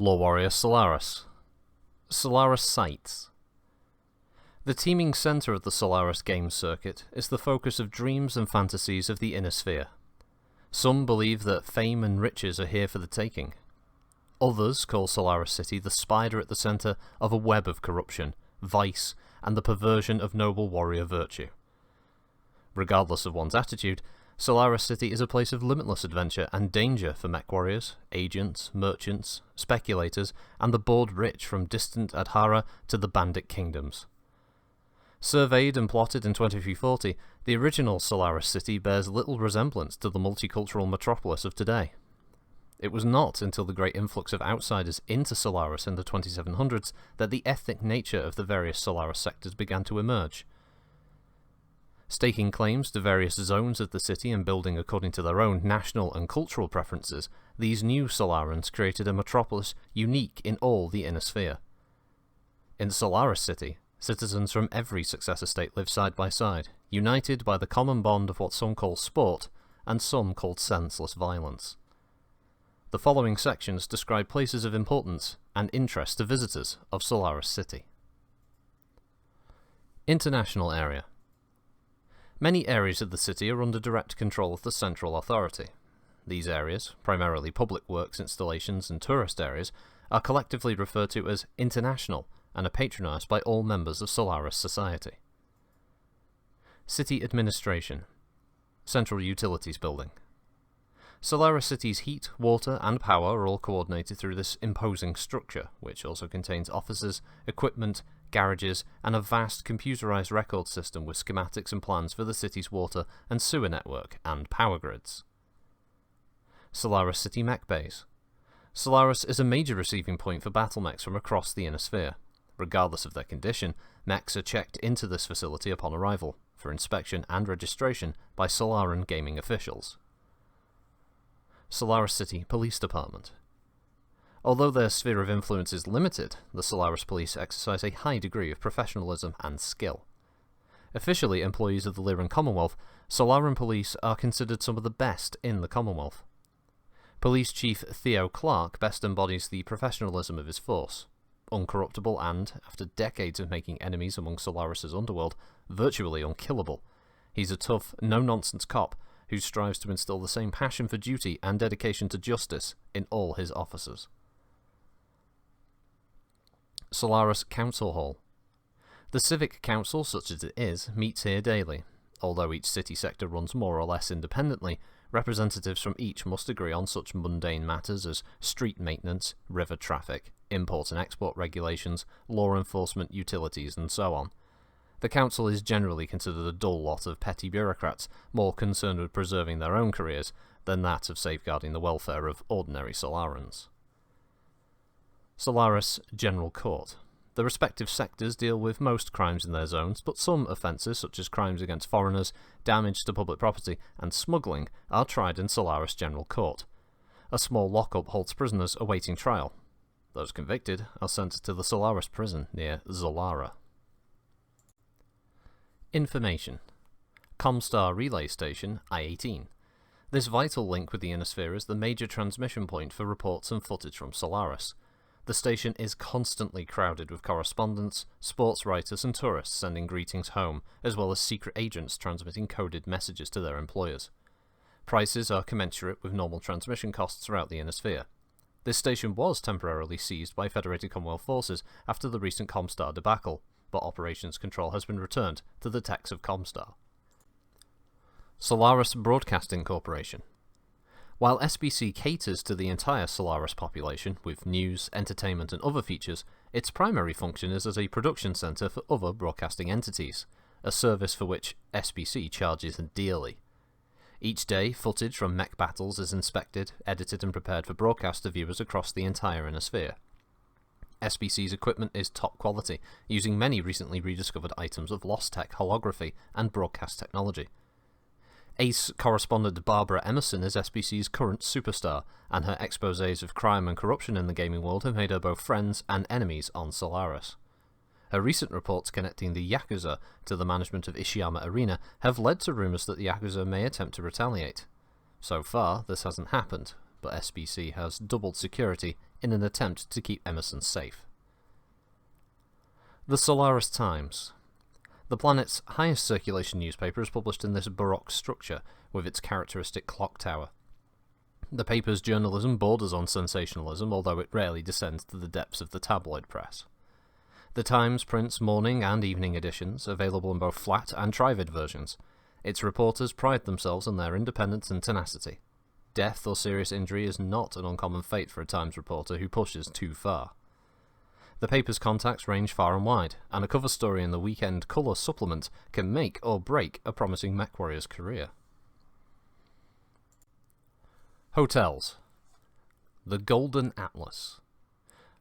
Lore Warrior Solaris. Solaris Sites. The teeming centre of the Solaris games circuit is the focus of dreams and fantasies of the inner sphere. Some believe that fame and riches are here for the taking. Others call Solaris City the spider at the centre of a web of corruption, vice, and the perversion of noble warrior virtue. Regardless of one's attitude, Solaris City is a place of limitless adventure and danger for mech warriors, agents, merchants, speculators, and the bored rich from distant Adhara to the Bandit kingdoms. Surveyed and plotted in 2340, the original Solaris City bears little resemblance to the multicultural metropolis of today. It was not until the great influx of outsiders into Solaris in the 2700s that the ethnic nature of the various Solaris sectors began to emerge. Staking claims to various zones of the city and building according to their own national and cultural preferences, these new Solarans created a metropolis unique in all the inner sphere. In Solaris City, citizens from every successor state live side by side, united by the common bond of what some call sport and some called senseless violence. The following sections describe places of importance and interest to visitors of Solaris City. International Area. Many areas of the city are under direct control of the central authority. These areas, primarily public works installations and tourist areas, are collectively referred to as international and are patronised by all members of Solaris society. City Administration. Central Utilities Building. Solaris City's heat, water and power are all coordinated through this imposing structure, which also contains offices, equipment, garages, and a vast computerized record system with schematics and plans for the city's water and sewer network and power grids. Solaris City Mech Bays. Solaris is a major receiving point for battle mechs from across the inner sphere. Regardless of their condition, mechs are checked into this facility upon arrival, for inspection and registration by Solaran gaming officials. Solaris City Police Department. Although their sphere of influence is limited, the Solaris Police exercise a high degree of professionalism and skill. Officially employees of the Lyran Commonwealth, Solaran Police are considered some of the best in the Commonwealth. Police Chief Theo Clark best embodies the professionalism of his force. Uncorruptible and, after decades of making enemies among Solaris' underworld, virtually unkillable. He's a tough, no-nonsense cop who strives to instill the same passion for duty and dedication to justice in all his officers. Solaris Council Hall. The Civic Council, such as it is, meets here daily. Although each city sector runs more or less independently, representatives from each must agree on such mundane matters as street maintenance, river traffic, import and export regulations, law enforcement, utilities, and so on. The council is generally considered a dull lot of petty bureaucrats, more concerned with preserving their own careers than that of safeguarding the welfare of ordinary Solarans. Solaris General Court. The respective sectors deal with most crimes in their zones, but some offences, such as crimes against foreigners, damage to public property, and smuggling, are tried in Solaris General Court. A small lockup holds prisoners awaiting trial. Those convicted are sent to the Solaris prison near Zolara. Information. Comstar Relay Station, I-18. This vital link with the inner sphere is the major transmission point for reports and footage from Solaris. The station is constantly crowded with correspondents, sports writers and tourists sending greetings home, as well as secret agents transmitting coded messages to their employers. Prices are commensurate with normal transmission costs throughout the inner sphere. This station was temporarily seized by Federated Commonwealth forces after the recent Comstar debacle, but operations control has been returned to the techs of Comstar. Solaris Broadcasting Corporation. While SBC caters to the entire Solaris population with news, entertainment and other features, its primary function is as a production centre for other broadcasting entities, a service for which SBC charges dearly. Each day, footage from mech battles is inspected, edited and prepared for broadcast to viewers across the entire inner sphere. SBC's equipment is top quality, using many recently rediscovered items of lost tech holography and broadcast technology. Ace correspondent Barbara Emerson is SBC's current superstar, and her exposés of crime and corruption in the gaming world have made her both friends and enemies on Solaris. Her recent reports connecting the Yakuza to the management of Ishiyama Arena have led to rumours that the Yakuza may attempt to retaliate. So far, this hasn't happened, but SBC has doubled security in an attempt to keep Emerson safe. The Solaris Times. The planet's highest circulation newspaper is published in this baroque structure, with its characteristic clock tower. The paper's journalism borders on sensationalism, although it rarely descends to the depths of the tabloid press. The Times prints morning and evening editions, available in both flat and trivid versions. Its reporters pride themselves on their independence and tenacity. Death or serious injury is not an uncommon fate for a Times reporter who pushes too far. The paper's contacts range far and wide, and a cover story in the weekend colour supplement can make or break a promising mech warrior's career. Hotels. The Golden Atlas.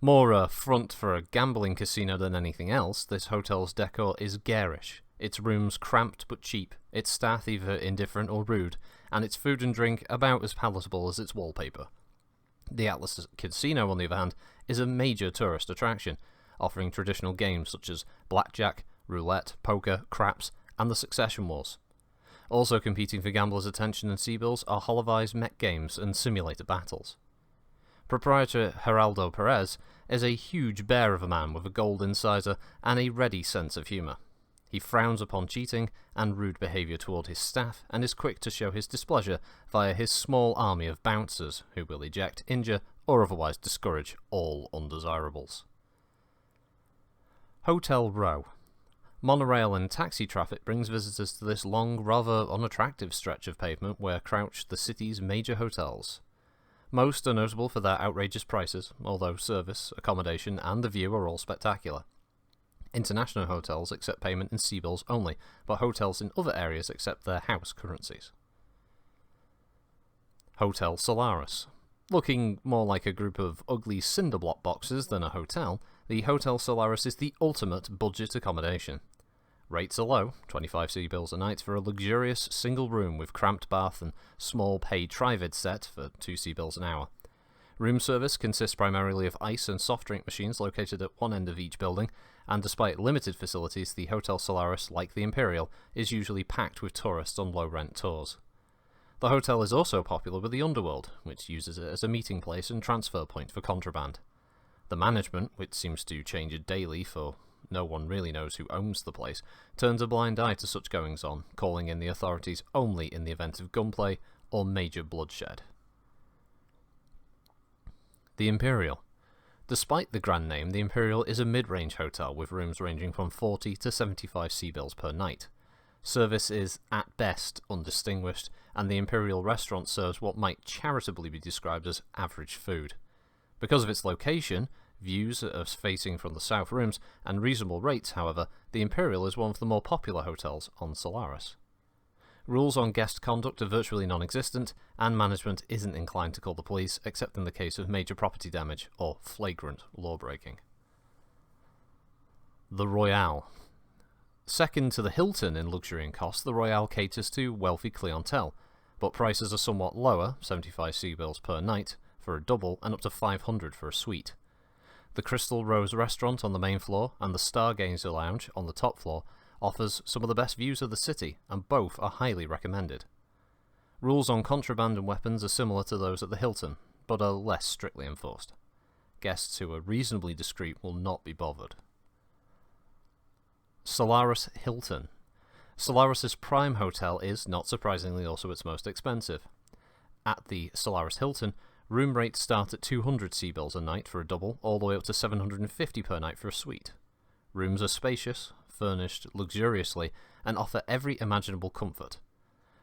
More a front for a gambling casino than anything else, this hotel's decor is garish, its rooms cramped but cheap, its staff either indifferent or rude, and its food and drink about as palatable as its wallpaper. The Atlas Casino, on the other hand, is a major tourist attraction, offering traditional games such as blackjack, roulette, poker, craps, and the Succession Wars. Also competing for gamblers' attention and sea-bills are holovised mech games and simulator battles. Proprietor Geraldo Perez is a huge bear of a man with a gold incisor and a ready sense of humour. He frowns upon cheating and rude behaviour toward his staff, and is quick to show his displeasure via his small army of bouncers, who will eject, injure, or otherwise discourage all undesirables. Hotel Row. Monorail and taxi traffic brings visitors to this long, rather unattractive stretch of pavement where crouch the city's major hotels. Most are notable for their outrageous prices, although service, accommodation, and the view are all spectacular. International hotels accept payment in sea-bills only, but hotels in other areas accept their house currencies. Hotel Solaris. Looking more like a group of ugly cinder block boxes than a hotel, the Hotel Solaris is the ultimate budget accommodation. Rates are low, 25 sea-bills a night for a luxurious single room with cramped bath and small pay trivid set for 2 sea-bills an hour. Room service consists primarily of ice and soft drink machines located at one end of each building, and despite limited facilities, the Hotel Solaris, like the Imperial, is usually packed with tourists on low-rent tours. The hotel is also popular with the underworld, which uses it as a meeting place and transfer point for contraband. The management, which seems to change it daily for no one really knows who owns the place, turns a blind eye to such goings-on, calling in the authorities only in the event of gunplay or major bloodshed. The Imperial. Despite the grand name, the Imperial is a mid-range hotel with rooms ranging from 40 to 75 sea-bills per night. Service is, at best, undistinguished, and the Imperial restaurant serves what might charitably be described as average food. Because of its location, views facing from the south rooms, and reasonable rates, however, the Imperial is one of the more popular hotels on Solaris. Rules on guest conduct are virtually non-existent, and management isn't inclined to call the police except in the case of major property damage or flagrant law-breaking. The Royale. Second to the Hilton in luxury and cost, the Royale caters to wealthy clientele, but prices are somewhat lower, 75 sea-bills per night, for a double and up to 500 for a suite. The Crystal Rose restaurant on the main floor and the Stargazer Lounge on the top floor offers some of the best views of the city, and both are highly recommended. Rules on contraband and weapons are similar to those at the Hilton, but are less strictly enforced. Guests who are reasonably discreet will not be bothered. Solaris Hilton. Solaris's prime hotel is, not surprisingly, also its most expensive. At the Solaris Hilton, room rates start at 200 sea-bills a night for a double, all the way up to 750 per night for a suite. Rooms are spacious, furnished luxuriously, and offer every imaginable comfort.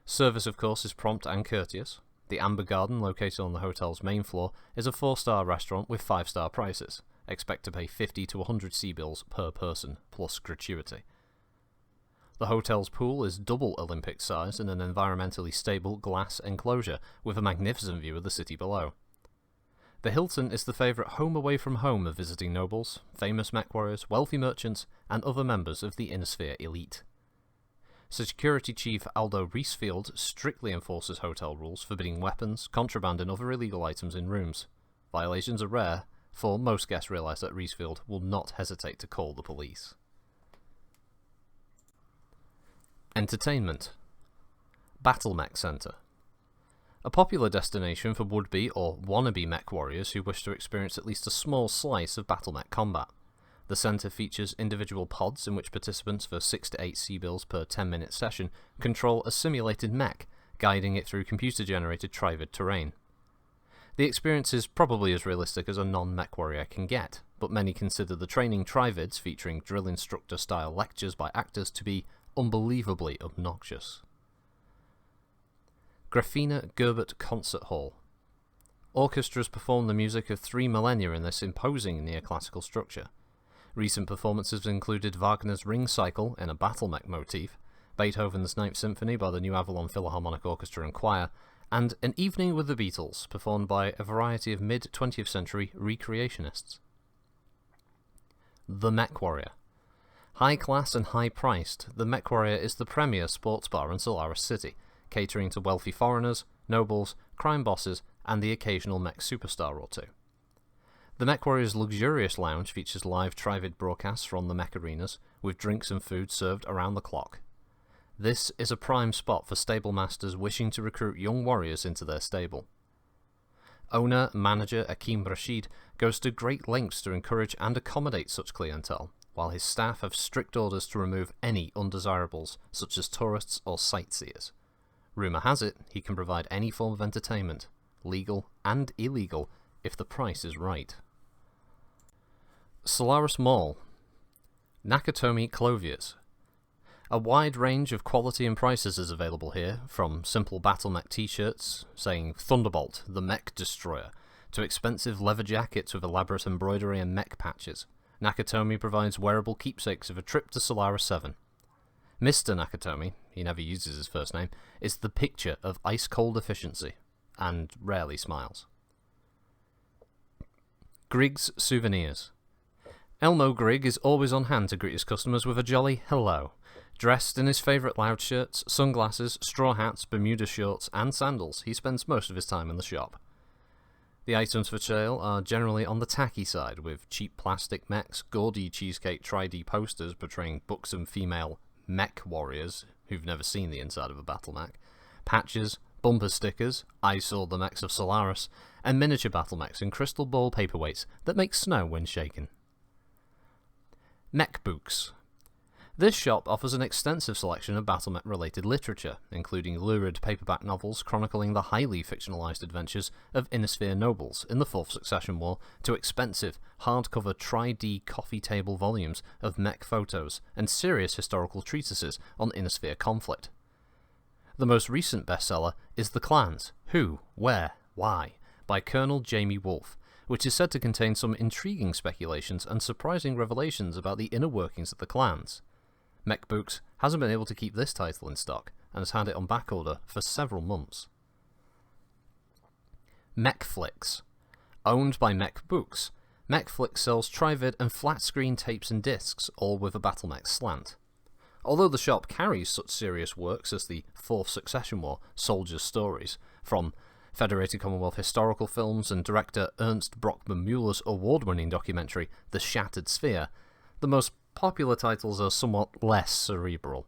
Service, of course, is prompt and courteous. The Amber Garden, located on the hotel's main floor, is a 4-star restaurant with 5-star prices. Expect to pay 50 to 100 sea-bills per person, plus gratuity. The hotel's pool is double Olympic size in an environmentally stable glass enclosure with a magnificent view of the city below. The Hilton is the favourite home away from home of visiting nobles, famous mech warriors, wealthy merchants, and other members of the Innisphere elite. Security Chief Aldo Reesfield strictly enforces hotel rules forbidding weapons, contraband, and other illegal items in rooms. Violations are rare, for most guests realise that Reesfield will not hesitate to call the police. Entertainment. Battle Mech Center. a popular destination for would-be or wannabe mech warriors who wish to experience at least a small slice of battle mech combat. The centre features individual pods in which participants for 6 to 8 C-bills per 10-minute session control a simulated mech, guiding it through computer-generated trivid terrain. The experience is probably as realistic as a non-mech warrior can get, but many consider the training trivids featuring drill instructor-style lectures by actors to be unbelievably obnoxious. Grafina Gerbert Concert Hall. Orchestras perform the music of 3 millennia in this imposing neoclassical structure. Recent performances included Wagner's Ring Cycle in a battle mech motif, Beethoven's Ninth Symphony by the New Avalon Philharmonic Orchestra and Choir, and An Evening with the Beatles, performed by a variety of mid-20th century recreationists. The Mech Warrior. High-class and high-priced, the Mech Warrior is the premier sports bar in Solaris City, catering to wealthy foreigners, nobles, crime bosses, and the occasional mech superstar or two. The Mech Warrior's luxurious lounge features live trivid broadcasts from the mech arenas, with drinks and food served around the clock. This is a prime spot for stable masters wishing to recruit young warriors into their stable. Owner and manager Akeem Rashid goes to great lengths to encourage and accommodate such clientele, while his staff have strict orders to remove any undesirables, such as tourists or sightseers. Rumour has it he can provide any form of entertainment, legal and illegal, if the price is right. Solaris Mall. Nakatomi Clothiers. A wide range of quality and prices is available here, from simple battle mech t-shirts saying Thunderbolt, the Mech Destroyer, to expensive leather jackets with elaborate embroidery and mech patches. Nakatomi provides wearable keepsakes of a trip to Solaris VII. Mr. Nakatomi, he never uses his first name, is the picture of ice-cold efficiency, and rarely smiles. Grig's Souvenirs. Elmo Grigg is always on hand to greet his customers with a jolly hello. Dressed in his favourite loud shirts, sunglasses, straw hats, Bermuda shorts, and sandals, he spends most of his time in the shop. The items for sale are generally on the tacky side, with cheap plastic mechs, gaudy cheesecake 3D posters portraying buxom female mech warriors who've never seen the inside of a battle mech, patches, bumper stickers, I saw the mechs of Solaris, and miniature battle mechs in crystal ball paperweights that make snow when shaken. Mech Books. This shop offers an extensive selection of battle mech related literature, including lurid paperback novels chronicling the highly fictionalized adventures of Innisphere nobles in the Fourth Succession War, to expensive, hardcover tri-D coffee table volumes of mech photos and serious historical treatises on Innisphere conflict. The most recent bestseller is The Clans, Who, Where, Why, by Colonel Jamie Wolfe, which is said to contain some intriguing speculations and surprising revelations about the inner workings of the clans. Mech Books hasn't been able to keep this title in stock, and has had it on backorder for several months. Mechflix. Owned by Mech Books, Mechflix sells trivid and flat-screen tapes and discs, all with a battle mech slant. Although the shop carries such serious works as the Fourth Succession War Soldiers' Stories, from Federated Commonwealth historical films and director Ernst Brockman-Mueller's award-winning documentary The Shattered Sphere, the most popular titles are somewhat less cerebral.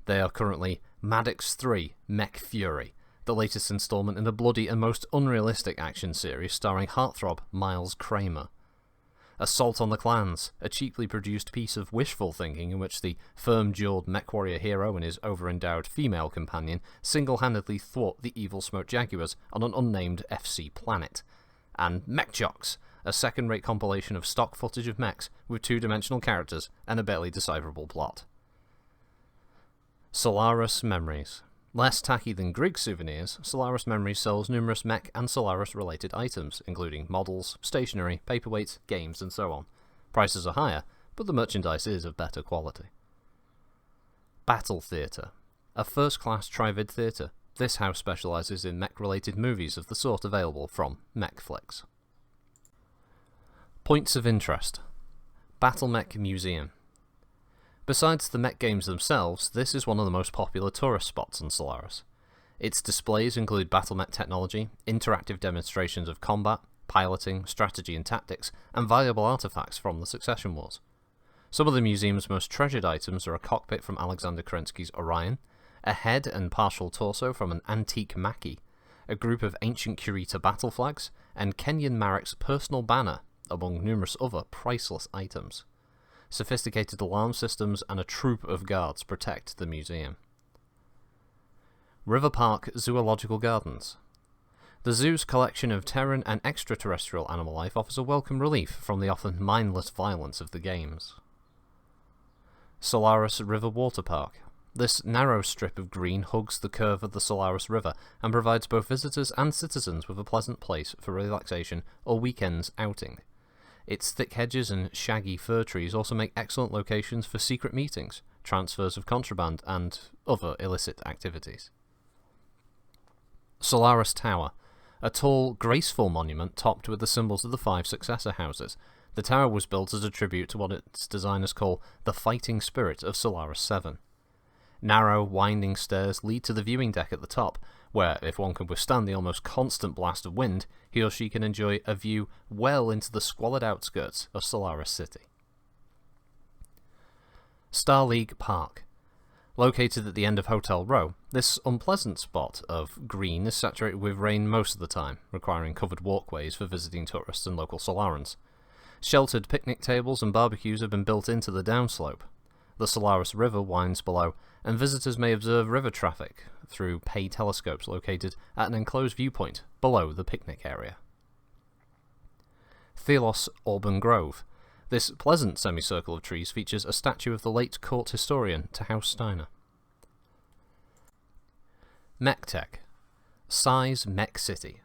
They are currently Maddox 3 Mech Fury, the latest installment in a bloody and most unrealistic action series starring heartthrob Miles Kramer. Assault on the Clans, a cheaply produced piece of wishful thinking in which the firm-jawed mech warrior hero and his over-endowed female companion single-handedly thwart the evil Smoke Jaguars on an unnamed FC planet. And Mech Jocks, a second-rate compilation of stock footage of mechs with two-dimensional characters and a barely decipherable plot. Solaris Memories. Less tacky than Grigg Souvenirs, Solaris Memories sells numerous mech and Solaris-related items, including models, stationery, paperweights, games, and so on. Prices are higher, but the merchandise is of better quality. Battle Theatre. A first-class trivid theatre, this house specialises in mech-related movies of the sort available from Mechflix. Points of interest. Battle Mech Museum. Besides the mech games themselves, this is one of the most popular tourist spots on Solaris. Its displays include battle mech technology, interactive demonstrations of combat, piloting, strategy and tactics, and valuable artifacts from the Succession Wars. Some of the museum's most treasured items are a cockpit from Alexander Kerensky's Orion, a head and partial torso from an antique Mackie, a group of ancient Kurita battle flags, and Kenyan Marek's personal banner, among numerous other priceless items. Sophisticated alarm systems and a troop of guards protect the museum. River Park Zoological Gardens. The zoo's collection of terran and extraterrestrial animal life offers a welcome relief from the often mindless violence of the games. Solaris River Water Park. This narrow strip of green hugs the curve of the Solaris River and provides both visitors and citizens with a pleasant place for relaxation or weekends outing. Its thick hedges and shaggy fir trees also make excellent locations for secret meetings, transfers of contraband, and other illicit activities. Solaris Tower. A tall, graceful monument topped with the symbols of the 5 successor houses. The tower was built as a tribute to what its designers call the fighting spirit of Solaris VII. Narrow, winding stairs lead to the viewing deck at the top, where, if one can withstand the almost constant blast of wind, he or she can enjoy a view well into the squalid outskirts of Solaris City. Star League Park. Located at the end of Hotel Row, this unpleasant spot of green is saturated with rain most of the time, requiring covered walkways for visiting tourists and local Solarans. Sheltered picnic tables and barbecues have been built into the downslope. The Solaris River winds below, and visitors may observe river traffic through pay telescopes located at an enclosed viewpoint below the picnic area. Thelos Auburn Grove. This pleasant semicircle of trees features a statue of the late court historian to House Steiner. MechTech. Psy's Mech City.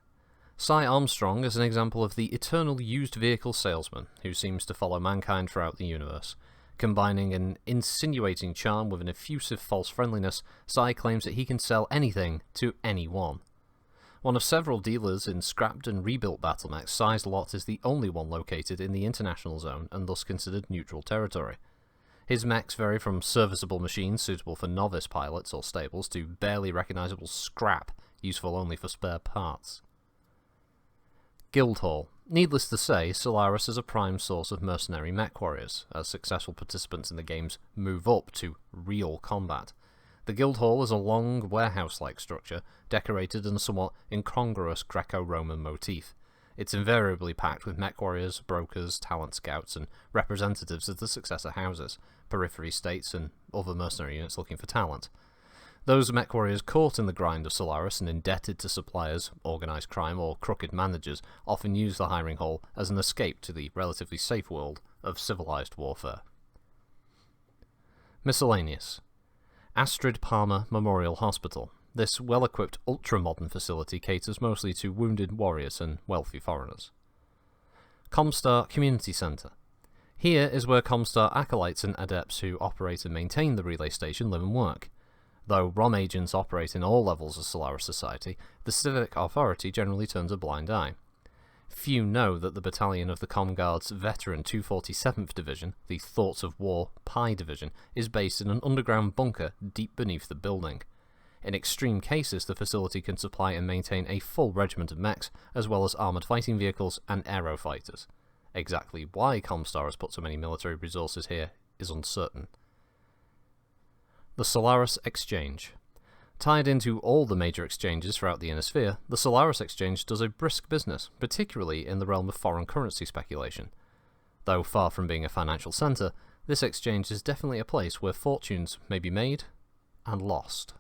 Psy Armstrong is an example of the eternal used vehicle salesman who seems to follow mankind throughout the universe. Combining an insinuating charm with an effusive false friendliness, Psy claims that he can sell anything to anyone. One of several dealers in scrapped and rebuilt battlemechs, Psy's lot is the only one located in the international zone and thus considered neutral territory. His mechs vary from serviceable machines suitable for novice pilots or stables to barely recognizable scrap useful only for spare parts. Guildhall. Needless to say, Solaris is a prime source of mercenary mech warriors, as successful participants in the games move up to real combat. The Guildhall is a long, warehouse-like structure, decorated in a somewhat incongruous Greco-Roman motif. It's invariably packed with mech warriors, brokers, talent scouts, and representatives of the successor houses, periphery states, and other mercenary units looking for talent. Those mech warriors caught in the grind of Solaris and indebted to suppliers, organised crime, or crooked managers often use the hiring hall as an escape to the relatively safe world of civilized warfare. Miscellaneous. Astrid Palmer Memorial Hospital. This well-equipped ultra-modern facility caters mostly to wounded warriors and wealthy foreigners. Comstar Community Centre. Here is where Comstar acolytes and adepts who operate and maintain the relay station live and work. Though ROM agents operate in all levels of Solaris society, the civic authority generally turns a blind eye. Few know that the battalion of the Comguard's veteran 247th Division, the Thoughts of War Pi Division, is based in an underground bunker deep beneath the building. In extreme cases, the facility can supply and maintain a full regiment of mechs, as well as armoured fighting vehicles and aerofighters. Exactly why Comstar has put so many military resources here is uncertain. The Solaris Exchange. Tied into all the major exchanges throughout the Inner Sphere, the Solaris Exchange does a brisk business, particularly in the realm of foreign currency speculation. Though far from being a financial centre, this exchange is definitely a place where fortunes may be made and lost.